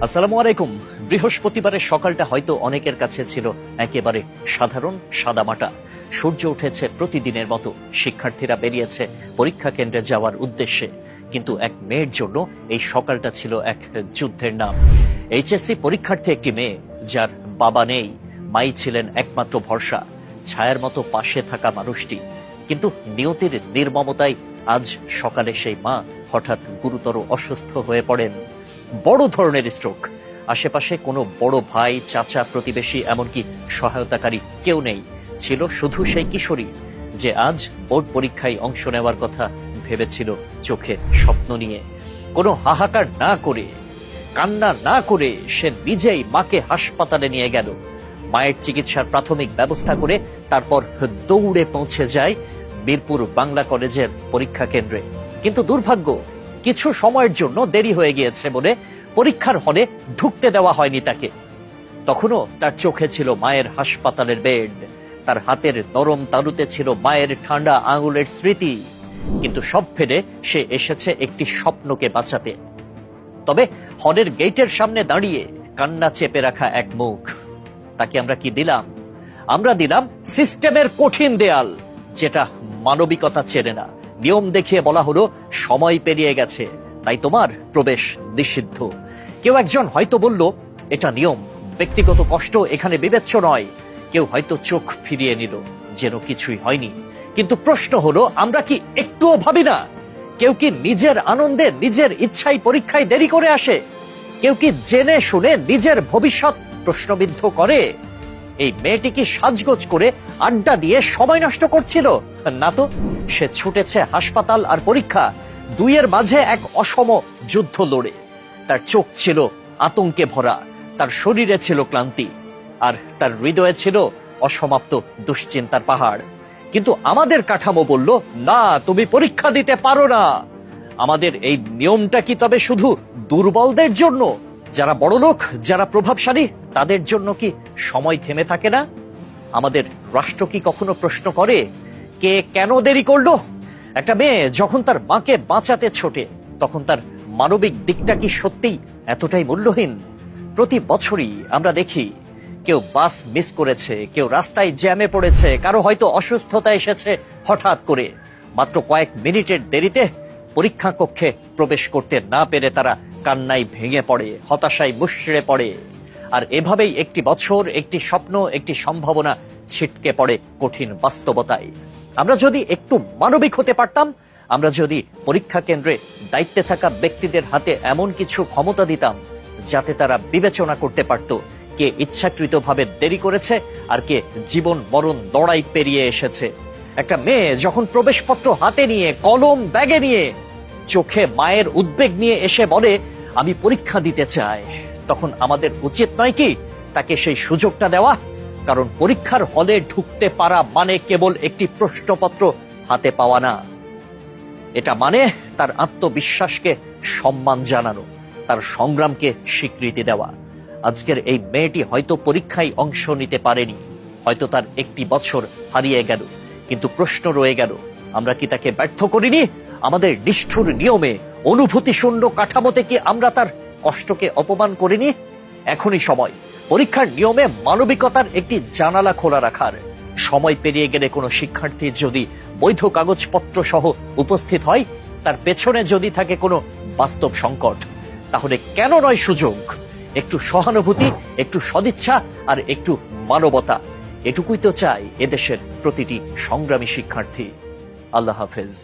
আসসালামু আলাইকুম। বৃহস্পতিবারের সকালটা হয়তো অনেকের কাছে ছিল একেবারে সাধারণ সাদামাটা। সূর্য উঠেছে প্রতিদিনের মতো, শিক্ষার্থীরা বেরিয়েছে পরীক্ষা কেন্দ্রে যাওয়ার উদ্দেশ্যে। কিন্তু এক মেয়ের জন্য এই সকালটা ছিল এক যুদ্ধের নাম। এইচএসসি পরীক্ষার্থী একটি মেয়ে, যার বাবা নেই, মাই ছিলেন একমাত্র ভরসা, ছায়ার মতো পাশে থাকা মানুষটি। কিন্তু নিয়তির নির্মমতায় আজ সকালে সেই মা হঠাৎ গুরুতর অসুস্থ হয়ে পড়েন। বড় ধরনের স্ট্রোক। আশেপাশে কোনো বড় ভাই, চাচা, প্রতিবেশী, এমনকি সহায়তাকারী কেউ নেই। ছিল শুধু সেই কিশোরী যে আজ বোর্ড পরীক্ষায় অংশ নেওয়ার কথা ভেবেছিল চোখে স্বপ্ন নিয়ে। কোনো হাহাকার না করে, কান্না না করে সে নিজেই মাকে হাসপাতালে নিয়ে গেল। মায়ের চিকিৎসার প্রাথমিক ব্যবস্থা করে তারপর দৌড়ে পৌঁছে যায় বীরপুর বাংলা কলেজের পরীক্ষা কেন্দ্রে। কিন্তু দুর্ভাগ্য, কিছু সময়ের জন্য দেরি হয়ে গিয়েছে বলে পরীক্ষার হলে ঢুকতে দেওয়া হয়নি তাকে। তখনও তার চোখে ছিল মায়ের হাসপাতালের বেড, তার হাতের নরম তালুতে ছিল মায়ের ঠান্ডা আঙুলের স্মৃতি। কিন্তু সব ফেলে সে এসেছে একটি স্বপ্নকে বাঁচাতে। তবে হলের গেটের সামনে দাঁড়িয়ে কান্না চেপে রাখা এক মুখ। তাকে আমরা কি দিলাম? আমরা দিলাম সিস্টেমের কঠিন দেয়াল, যেটা মানবিকতা চেনে না। নিয়ম দেখিয়ে বলা হলো সময় পেরিয়ে গেছে, তাই তোমার প্রবেশ নিষিদ্ধ। কেউ একজন হয়তো বলল এটা নিয়ম, ব্যক্তিগত কষ্ট এখানে বিবেচ্য নয়। কেউ হয়তো চোখ ফিরিয়ে নিল, যেন কিছুই হয়নি। কিন্তু প্রশ্ন হলো, আমরা কি একটুও ভাবি না? কেউ কি নিজের আনন্দে, নিজের ইচ্ছায় পরীক্ষায় দেরি করে আসে? কেউ কি জেনে শুনে নিজের ভবিষ্যৎ প্রশ্নবিদ্ধ করে? এই মেয়েটি কি সাজগোজ করে আড্ডা দিয়ে সময় নষ্ট করছিল? না তো, সে ছুটেছে হাসপাতাল আর পরীক্ষা, দুইয়ের মাঝে এক অসম যুদ্ধ লড়ে। তার চোখ ছিল আতঙ্কে ভরা, তার শরীরে ছিল ক্লান্তি, আর তার হৃদয়ে ছিল অসমাপ্ত দুশ্চিন্তার পাহাড়। কিন্তু আমাদের কাঠামো বলল, না, তুমি পরীক্ষা দিতে পারো না। আমাদের এই নিয়মটা কি তবে শুধু দুর্বলদের জন্য? যারা বড়লোক, যারা প্রভাবশালী, তাদের জন্য কি সময় থেমে থাকে না? আমাদের রাষ্ট্র কি কখনো প্রশ্ন করে কে কেন দেরি করলো? একটা মেয়ে যখন তার মাকে বাঁচাতে ছোটে, তখন তার মানবিক দিকটা কি সত্যিই এতটাই মূল্যহীন? প্রতি বছরই আমরা দেখি কেউ বাস মিস করেছে, কেউ রাস্তায় জ্যামে পড়েছে, কারো হয়তো অসুস্থতা এসেছে হঠাৎ করে। মাত্র কয়েক মিনিটের দেরিতে পরীক্ষা কক্ষে প্রবেশ করতে না পেরে তারা কান্নায় ভেঙে পড়ে, হতাশায় মুষড়ে পড়ে। আর এভাবেই একটি বছর, একটি স্বপ্ন, একটি সম্ভাবনা ছিটকে পড়ে কঠিন বাস্তবতায়। আমরা যদি একটু মানবিক হতে পারতাম, আমরা যদি পরীক্ষা কেন্দ্রে দায়িত্বে থাকা ব্যক্তিদের হাতে এমন কিছু ক্ষমতা দিতাম যাতে তারা বিবেচনা করতে পারত কে ইচ্ছাকৃতভাবে দেরি করেছে আর কে জীবন মরণ লড়াই পেরিয়ে এসেছে। একটা মেয়ে যখন প্রবেশপত্র হাতে নিয়ে, কলম ব্যাগে নিয়ে, চোখে মায়ের উদ্বেগ নিয়ে এসে বলে আমি পরীক্ষা দিতে চাই, তখন আমাদের উচিত নয় কি তাকে সেই সুযোগটা দেওয়া? কারণ পরীক্ষার হলে ঢুকতে পারা মানে কেবল একটি প্রশ্নপত্র হাতে পাওয়া না। এটা মানে তার আত্মবিশ্বাসকে সম্মান জানানো, তার সংগ্রামকে স্বীকৃতি দেওয়া। আজকের এই মেয়েটি হয়তো পরীক্ষায় অংশ নিতে পারেনি, হয়তো তার একটি বছর হারিয়ে গেল, কিন্তু প্রশ্ন রয়ে গেল, আমরা কি তাকে ব্যর্থ করিনি? আমাদের নিষ্ঠুর নিয়মে, অনুভূতি শূন্য কাঠামোতে কি আমরা তার কষ্টকে অপমান করিনি? এখনই সময় পরীক্ষার নিয়মে মানবিকতার একটি জানালা খোলা রাখার। সময় পেরিয়ে গেলে কোনো শিক্ষার্থী যদি বৈধ কাগজপত্র সহ উপস্থিত হয়, তার পেছনে যদি থাকে কোনো বাস্তব সংকট, তাহলে কেন নয় সুযোগ? একটু সহানুভূতি, একটু সদিচ্ছা আর একটু মানবতা, এটুকুই তো চাই এদেশের প্রতিটি সংগ্রামী শিক্ষার্থী। আল্লাহ হাফেজ।